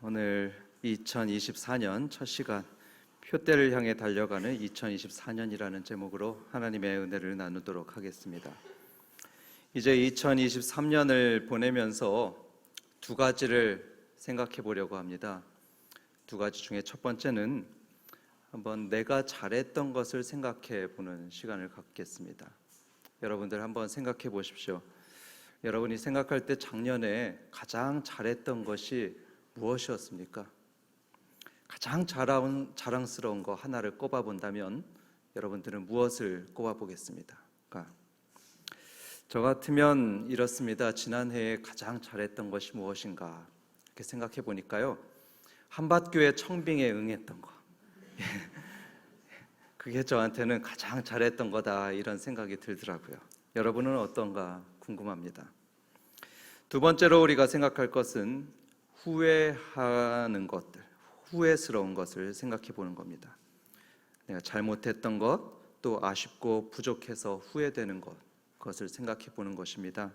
오늘 2024년 첫 시간 표대를 향해 달려가는 2024년이라는 제목으로 하나님의 은혜를 나누도록 하겠습니다. 이제 2023년을 보내면서 두 가지를 생각해 보려고 합니다. 두 가지 중에 첫 번째는 한번 내가 잘했던 것을 생각해 보는 시간을 갖겠습니다. 여러분들 한번 생각해 보십시오. 여러분이 생각할 때 작년에 가장 잘했던 것이 무엇이었습니까? 가장 자랑스러운 거 하나를 꼽아본다면 여러분들은 무엇을 꼽아보겠습니까? 저 같으면 이렇습니다. 지난해에 가장 잘했던 것이 무엇인가 이렇게 생각해 보니까요, 한밭교회 청빙에 응했던 거, 그게 저한테는 가장 잘했던 거다 이런 생각이 들더라고요. 여러분은 어떤가 궁금합니다. 두 번째로 우리가 생각할 것은 후회하는 것들, 후회스러운 것을 생각해 보는 겁니다. 내가 잘못했던 것, 또 아쉽고 부족해서 후회되는 그것을 생각해 보는 것입니다.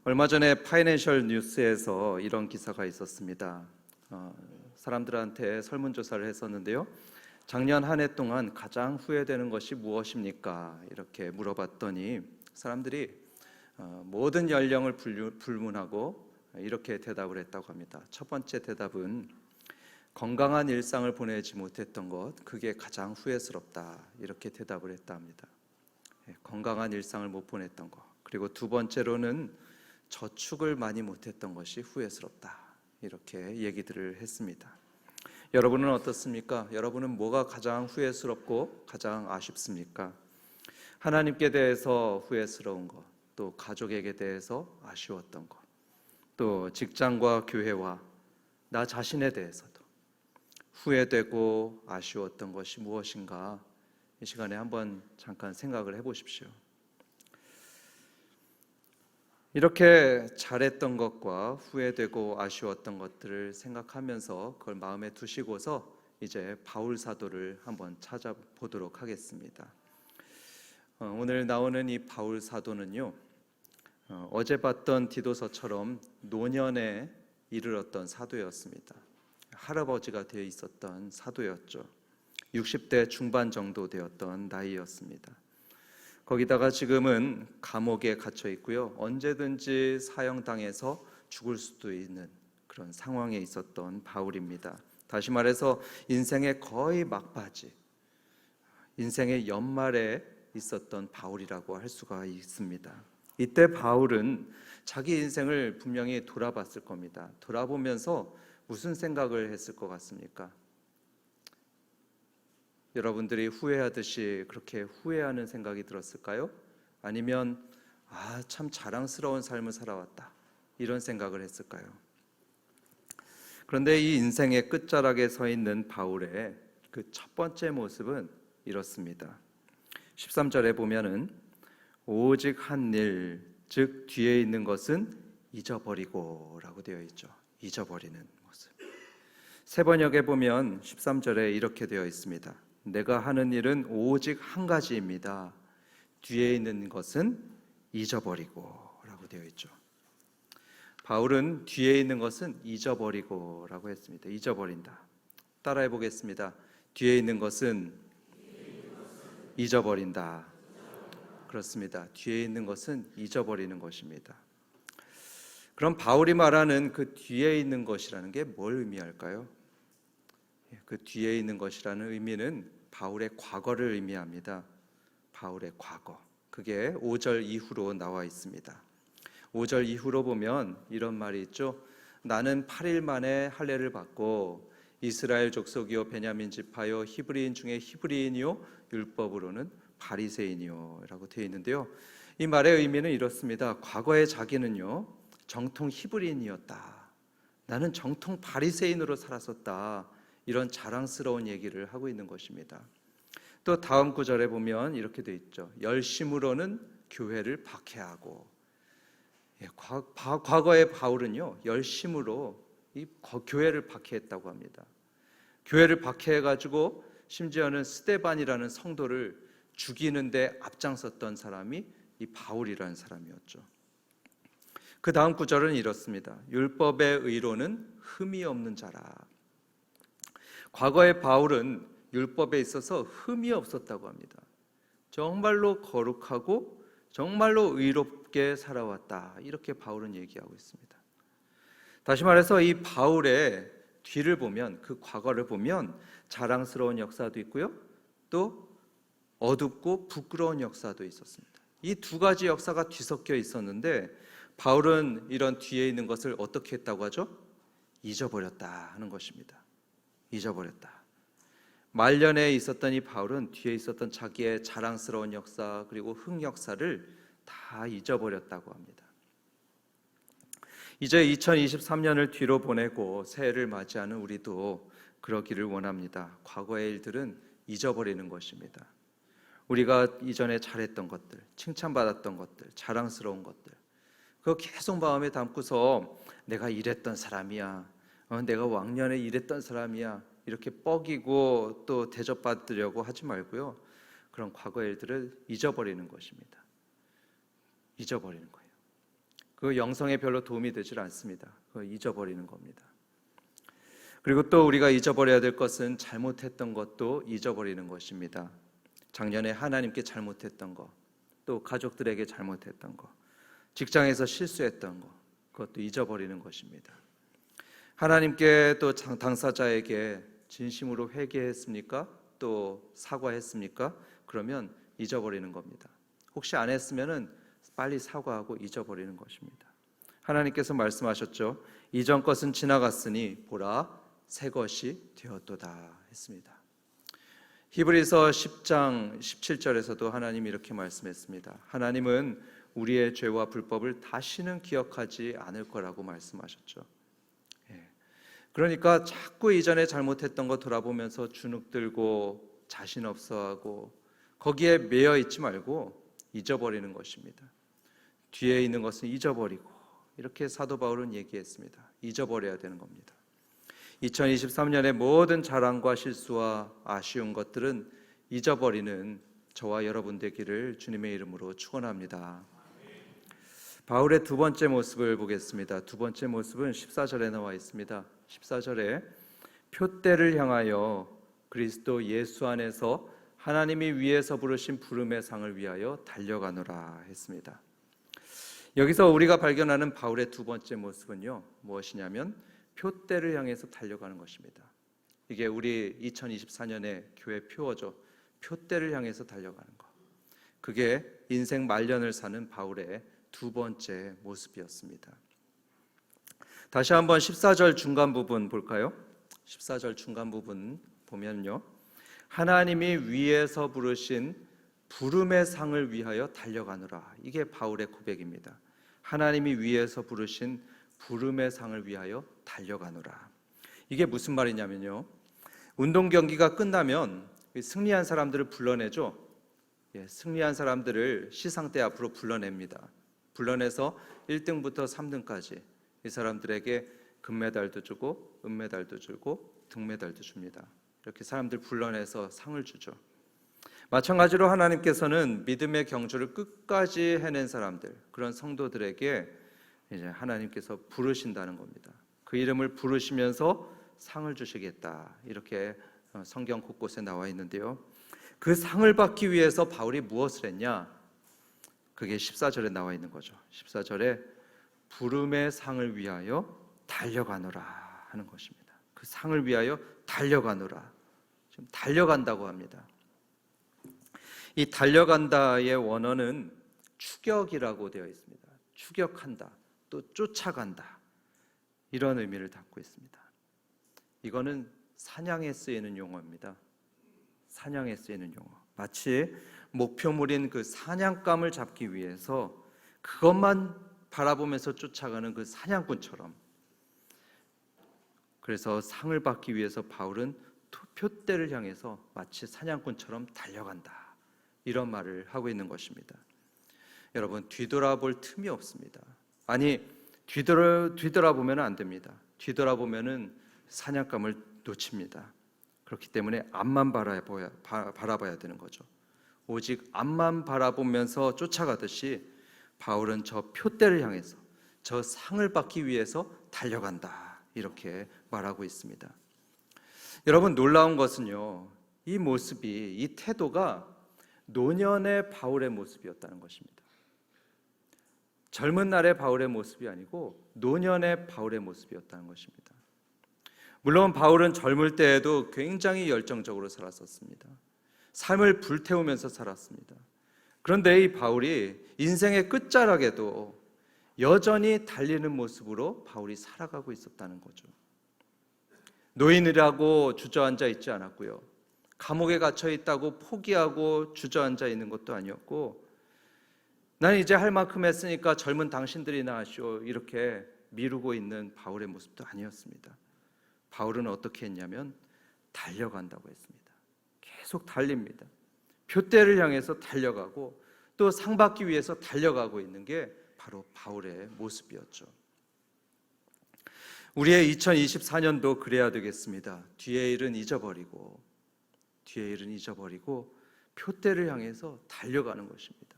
얼마 전에 파이낸셜 뉴스에서 이런 기사가 있었습니다. 사람들한테 설문조사를 했었는데요, 작년 한 해 동안 가장 후회되는 것이 무엇입니까? 이렇게 물어봤더니 사람들이 모든 연령을 불문하고 이렇게 대답을 했다고 합니다. 첫 번째 대답은 건강한 일상을 보내지 못했던 것, 그게 가장 후회스럽다 이렇게 대답을 했다 합니다. 건강한 일상을 못 보냈던 것. 그리고 두 번째로는 저축을 많이 못했던 것이 후회스럽다 이렇게 얘기들을 했습니다. 여러분은 어떻습니까? 여러분은 뭐가 가장 후회스럽고 가장 아쉽습니까? 하나님께 대해서 후회스러운 것, 또 가족에게 대해서 아쉬웠던 것, 또 직장과 교회와 나 자신에 대해서도 후회되고 아쉬웠던 것이 무엇인가, 이 시간에 한번 잠깐 생각을 해보십시오. 이렇게 잘했던 것과 후회되고 아쉬웠던 것들을 생각하면서 그걸 마음에 두시고서 이제 바울 사도를 한번 찾아보도록 하겠습니다. 오늘 나오는 이 바울 사도는요, 어제 봤던 디도서처럼 노년에 이르렀던 사도였습니다. 할아버지가 되어 있었던 사도였죠. 60대 중반 정도 되었던 나이였습니다. 거기다가 지금은 감옥에 갇혀 있고요, 언제든지 사형당해서 죽을 수도 있는 그런 상황에 있었던 바울입니다. 다시 말해서 인생의 거의 막바지, 인생의 연말에 있었던 바울이라고 할 수가 있습니다. 이때 바울은 자기 인생을 분명히 돌아봤을 겁니다. 돌아보면서 무슨 생각을 했을 것 같습니까? 여러분들이 후회하듯이 그렇게 후회하는 생각이 들었을까요? 아니면 참 자랑스러운 삶을 살아왔다 이런 생각을 했을까요? 그런데 이 인생의 끝자락에 서 있는 바울의 그 첫 번째 모습은 이렇습니다. 13절에 보면은 오직 한 일, 즉 뒤에 있는 것은 잊어버리고 라고 되어 있죠. 잊어버리는 모습. 세 번역에 보면 13절에 이렇게 되어 있습니다. 내가 하는 일은 오직 한 가지입니다. 뒤에 있는 것은 잊어버리고 라고 되어 있죠. 바울은 뒤에 있는 것은 잊어버리고 라고 했습니다. 잊어버린다. 따라해 보겠습니다. 뒤에 있는 것은 잊어버린다. 그렇습니다. 뒤에 있는 것은 잊어버리는 것입니다. 그럼 바울이 말하는 그 뒤에 있는 것이라는 게 뭘 의미할까요? 그 뒤에 있는 것이라는 의미는 바울의 과거를 의미합니다. 바울의 과거. 그게 5절 이후로 나와 있습니다. 5절 이후로 보면 이런 말이 있죠. 나는 8일 만에 할례를 받고 이스라엘 족속이요 베냐민 지파요 히브리인 중에 히브리인이요 율법으로는 바리새인이요 라고 되어 있는데요, 이 말의 의미는 이렇습니다. 과거에 자기는요 정통 히브리인이었다, 나는 정통 바리새인으로 살았었다, 이런 자랑스러운 얘기를 하고 있는 것입니다. 또 다음 구절에 보면 이렇게 되어 있죠. 열심으로는 교회를 박해하고. 과거의 바울은요 열심으로 이 교회를 박해했다고 합니다. 교회를 박해해가지고 심지어는 스데반이라는 성도를 죽이는데 앞장섰던 사람이 이 바울이라는 사람이었죠. 그 다음 구절은 이렇습니다. 율법의 의로는 흠이 없는 자라. 과거의 바울은 율법에 있어서 흠이 없었다고 합니다. 정말로 거룩하고 정말로 의롭게 살아왔다. 이렇게 바울은 얘기하고 있습니다. 다시 말해서 이 바울의 뒤를 보면, 그 과거를 보면 자랑스러운 역사도 있고요, 또 어둡고 부끄러운 역사도 있었습니다. 이 두 가지 역사가 뒤섞여 있었는데 바울은 이런 뒤에 있는 것을 어떻게 했다고 하죠? 잊어버렸다 하는 것입니다. 잊어버렸다. 말년에 있었던 이 바울은 뒤에 있었던 자기의 자랑스러운 역사 그리고 흑역사를 다 잊어버렸다고 합니다. 이제 2023년을 뒤로 보내고 새해를 맞이하는 우리도 그러기를 원합니다. 과거의 일들은 잊어버리는 것입니다. 우리가 이전에 잘했던 것들, 칭찬받았던 것들, 자랑스러운 것들, 그거 계속 마음에 담고서 내가 이랬던 사람이야, 내가 왕년에 이랬던 사람이야, 이렇게 뻐기고 또 대접받으려고 하지 말고요, 그런 과거의 일들을 잊어버리는 것입니다. 잊어버리는 거예요. 그 영성에 별로 도움이 되질 않습니다. 그거 잊어버리는 겁니다. 그리고 또 우리가 잊어버려야 될 것은 잘못했던 것도 잊어버리는 것입니다. 작년에 하나님께 잘못했던 거, 또 가족들에게 잘못했던 거, 직장에서 실수했던 거, 그것도 잊어버리는 것입니다. 하나님께 또 당사자에게 진심으로 회개했습니까? 또 사과했습니까? 그러면 잊어버리는 겁니다. 혹시 안 했으면은 빨리 사과하고 잊어버리는 것입니다. 하나님께서 말씀하셨죠. 이전 것은 지나갔으니 보라 새 것이 되었도다 했습니다. 히브리서 10장 17절에서도 하나님이 이렇게 말씀했습니다. 하나님은 우리의 죄와 불법을 다시는 기억하지 않을 거라고 말씀하셨죠. 그러니까 자꾸 이전에 잘못했던 거 돌아보면서 주눅들고 자신 없어하고 거기에 매여 있지 말고 잊어버리는 것입니다. 뒤에 있는 것은 잊어버리고, 이렇게 사도 바울은 얘기했습니다. 잊어버려야 되는 겁니다. 2023년의 모든 자랑과 실수와 아쉬운 것들은 잊어버리는 저와 여러분 되기를 주님의 이름으로 축원합니다. 바울의 두 번째 모습을 보겠습니다. 두 번째 모습은 14절에 나와 있습니다. 14절에 표대를 향하여 그리스도 예수 안에서 하나님이 위에서 부르신 부름의 상을 위하여 달려가노라 했습니다. 여기서 우리가 발견하는 바울의 두 번째 모습은요, 무엇이냐면 표대를 향해서 달려가는 것입니다. 이게 우리 2024년의 교회 표어죠. 표대를 향해서 달려가는 것. 그게 인생 말년을 사는 바울의 두 번째 모습이었습니다. 다시 한번 14절 중간 부분 볼까요? 14절 중간 부분 보면요, 하나님이 위에서 부르신 부름의 상을 위하여 달려가노라. 이게 바울의 고백입니다. 하나님이 위에서 부르신 부름의 상을 위하여 달려가노라. 이게 무슨 말이냐면요, 운동 경기가 끝나면 승리한 사람들을 불러내죠. 승리한 사람들을 시상대 앞으로 불러냅니다. 불러내서 1등부터 3등까지 이 사람들에게 금메달도 주고 은메달도 주고 등메달도 줍니다. 이렇게 사람들 불러내서 상을 주죠. 마찬가지로 하나님께서는 믿음의 경주를 끝까지 해낸 사람들, 그런 성도들에게 이제 하나님께서 부르신다는 겁니다. 그 이름을 부르시면서 상을 주시겠다, 이렇게 성경 곳곳에 나와 있는데요, 그 상을 받기 위해서 바울이 무엇을 했냐? 그게 14절에 나와 있는 거죠. 14절에 부름의 상을 위하여 달려가노라 하는 것입니다. 그 상을 위하여 달려가노라. 지금 달려간다고 합니다. 이 달려간다의 원어는 추격이라고 되어 있습니다. 추격한다, 또 쫓아간다, 이런 의미를 담고 있습니다. 이거는 사냥에 쓰이는 용어입니다. 사냥에 쓰이는 용어. 마치 목표물인 그 사냥감을 잡기 위해서 그것만 바라보면서 쫓아가는 그 사냥꾼처럼, 그래서 상을 받기 위해서 바울은 표대를 향해서 마치 사냥꾼처럼 달려간다, 이런 말을 하고 있는 것입니다. 여러분, 뒤돌아볼 틈이 없습니다. 아니, 뒤돌아보면 안 됩니다. 뒤돌아보면은 사냥감을 놓칩니다. 그렇기 때문에 앞만 바라봐야 되는 거죠. 오직 앞만 바라보면서 쫓아가듯이 바울은 저 표대를 향해서, 저 상을 받기 위해서 달려간다. 이렇게 말하고 있습니다. 여러분, 놀라운 것은요, 이 모습이, 이 태도가 노년의 바울의 모습이었다는 것입니다. 젊은 날의 바울의 모습이 아니고 노년의 바울의 모습이었다는 것입니다. 물론 바울은 젊을 때에도 굉장히 열정적으로 살았었습니다. 삶을 불태우면서 살았습니다. 그런데 이 바울이 인생의 끝자락에도 여전히 달리는 모습으로 바울이 살아가고 있었다는 거죠. 노인이라고 주저앉아 있지 않았고요. 감옥에 갇혀 있다고 포기하고 주저앉아 있는 것도 아니었고, 나는 이제 할 만큼 했으니까 젊은 당신들이나 하시오, 이렇게 미루고 있는 바울의 모습도 아니었습니다. 바울은 어떻게 했냐면 달려간다고 했습니다. 계속 달립니다. 표대를 향해서 달려가고 또 상 받기 위해서 달려가고 있는 게 바로 바울의 모습이었죠. 우리의 2024년도 그래야 되겠습니다. 뒤의 일은 잊어버리고 표대를 향해서 달려가는 것입니다.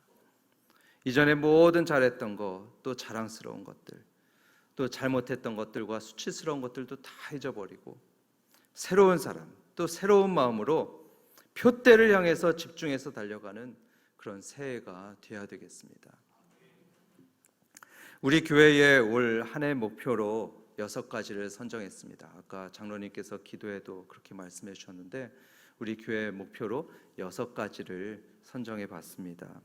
이전에 모든 잘했던 것, 또 자랑스러운 것들, 또 잘못했던 것들과 수치스러운 것들도 다 잊어버리고 새로운 사람, 또 새로운 마음으로 표대를 향해서 집중해서 달려가는 그런 새해가 되어야 되겠습니다. 우리 교회의 올 한 해 목표로 6가지를 선정했습니다. 아까 장로님께서 기도에도 그렇게 말씀해 주셨는데 우리 교회 목표로 6가지를 선정해 봤습니다.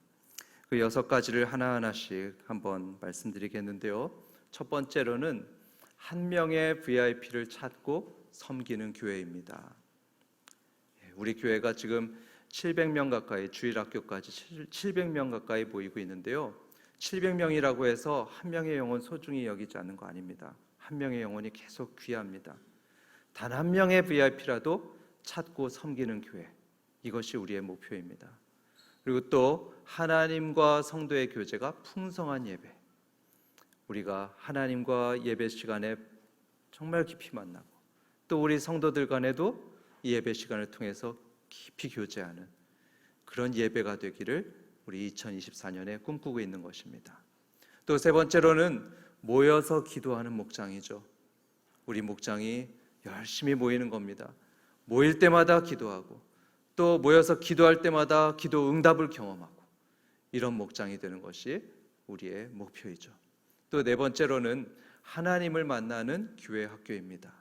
그 6가지를 하나하나씩 한번 말씀드리겠는데요. 첫 번째로는 한 명의 VIP를 찾고 섬기는 교회입니다. 우리 교회가 지금 700명 가까이, 주일학교까지 700명 가까이 모이고 있는데요. 700명이라고 해서 한 명의 영혼 소중히 여기지 않는 거 아닙니다. 한 명의 영혼이 계속 귀합니다. 단 한 명의 VIP라도 찾고 섬기는 교회, 이것이 우리의 목표입니다. 그리고 또 하나님과 성도의 교제가 풍성한 예배, 우리가 하나님과 예배 시간에 정말 깊이 만나고 또 우리 성도들 간에도 이 예배 시간을 통해서 깊이 교제하는 그런 예배가 되기를 우리 2024년에 꿈꾸고 있는 것입니다. 또 세 번째로는 모여서 기도하는 목장이죠. 우리 목장이 열심히 모이는 겁니다. 모일 때마다 기도하고 또 모여서 기도할 때마다 기도 응답을 경험하고 이런 목장이 되는 것이 우리의 목표이죠. 또 네 번째로는 하나님을 만나는 교회 학교입니다.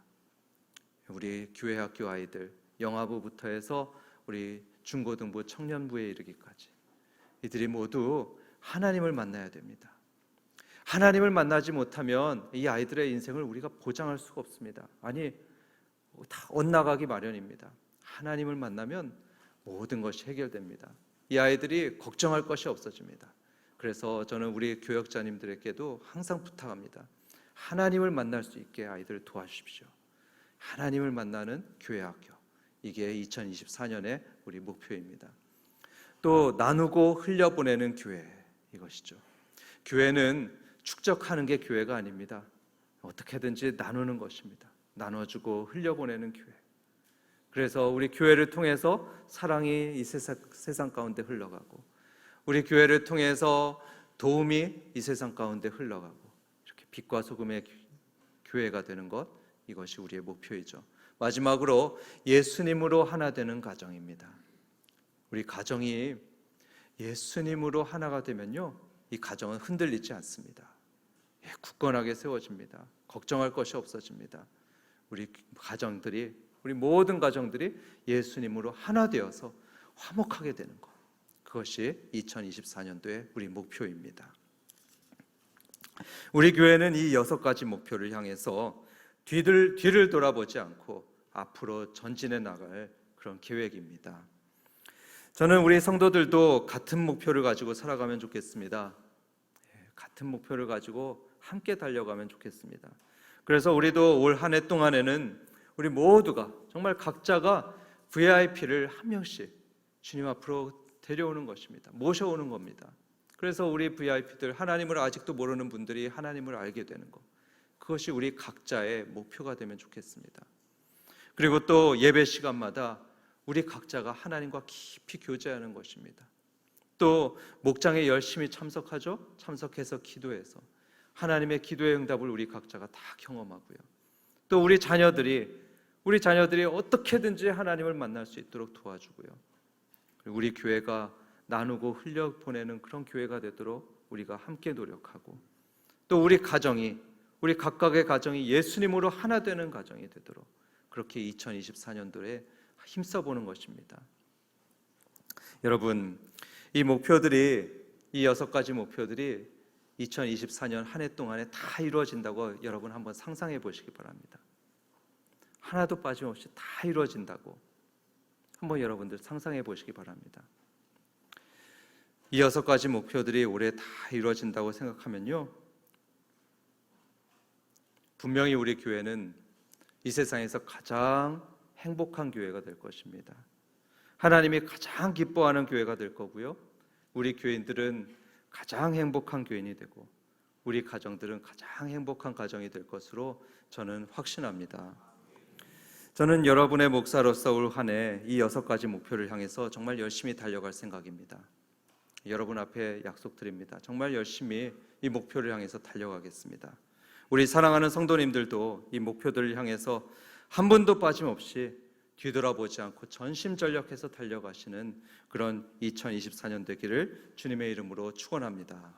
우리 교회 학교 아이들, 영아부부터 해서 우리 중고등부, 청년부에 이르기까지 이들이 모두 하나님을 만나야 됩니다. 하나님을 만나지 못하면 이 아이들의 인생을 우리가 보장할 수가 없습니다. 아니, 다 엇나가기 마련입니다. 하나님을 만나면 모든 것이 해결됩니다. 이 아이들이 걱정할 것이 없어집니다. 그래서 저는 우리 교역자님들에게도 항상 부탁합니다. 하나님을 만날 수 있게 아이들을 도와주십시오. 하나님을 만나는 교회 학교, 이게 2024년의 우리 목표입니다. 또 나누고 흘려보내는 교회, 이것이죠. 교회는 축적하는 게 교회가 아닙니다. 어떻게든지 나누는 것입니다. 나눠주고 흘려보내는 교회. 그래서 우리 교회를 통해서 사랑이 이 세상 가운데 흘러가고 우리 교회를 통해서 도움이 이 세상 가운데 흘러가고 이렇게 빛과 소금의 교회가 되는 것, 이것이 우리의 목표이죠. 마지막으로 예수님으로 하나 되는 가정입니다. 우리 가정이 예수님으로 하나가 되면요, 이 가정은 흔들리지 않습니다. 굳건하게 세워집니다. 걱정할 것이 없어집니다. 우리 가정들이, 우리 모든 가정들이 예수님으로 하나 되어서 화목하게 되는 것, 그것이 2024년도의 우리 목표입니다. 우리 교회는 이 6가지 목표를 향해서 뒤를 돌아보지 않고 앞으로 전진해 나갈 그런 계획입니다. 저는 우리 성도들도 같은 목표를 가지고 살아가면 좋겠습니다. 같은 목표를 가지고 함께 달려가면 좋겠습니다. 그래서 우리도 올 한 해 동안에는 우리 모두가 정말 각자가 VIP를 한 명씩 주님 앞으로 데려오는 것입니다. 모셔오는 겁니다. 그래서 우리 VIP들, 하나님을 아직도 모르는 분들이 하나님을 알게 되는 것, 그것이 우리 각자의 목표가 되면 좋겠습니다. 그리고 또 예배 시간마다 우리 각자가 하나님과 깊이 교제하는 것입니다. 또 목장에 열심히 참석하죠. 참석해서 기도해서 하나님의 기도의 응답을 우리 각자가 다 경험하고요. 또 우리 자녀들이 어떻게든지 하나님을 만날 수 있도록 도와주고요. 우리 교회가 나누고 흘려 보내는 그런 교회가 되도록 우리가 함께 노력하고, 또 우리 각각의 가정이 예수님으로 하나 되는 가정이 되도록 그렇게 2024년도에 힘써보는 것입니다. 여러분, 이 6가지 목표들이 2024년 한 해 동안에 다 이루어진다고 여러분 한번 상상해 보시기 바랍니다. 하나도 빠짐없이 다 이루어진다고 한번 여러분들 상상해 보시기 바랍니다. 이 6가지 목표들이 올해 다 이루어진다고 생각하면요, 분명히 우리 교회는 이 세상에서 가장 행복한 교회가 될 것입니다. 하나님이 가장 기뻐하는 교회가 될 거고요, 우리 교인들은 가장 행복한 교인이 되고, 우리 가정들은 가장 행복한 가정이 될 것으로 저는 확신합니다. 저는 여러분의 목사로서 올 한 해 이 6가지 목표를 향해서 정말 열심히 달려갈 생각입니다. 여러분 앞에 약속드립니다. 정말 열심히 이 목표를 향해서 달려가겠습니다. 우리 사랑하는 성도님들도 이 목표들을 향해서 한 번도 빠짐없이 뒤돌아보지 않고 전심전력해서 달려가시는 그런 2024년 되기를 주님의 이름으로 축원합니다.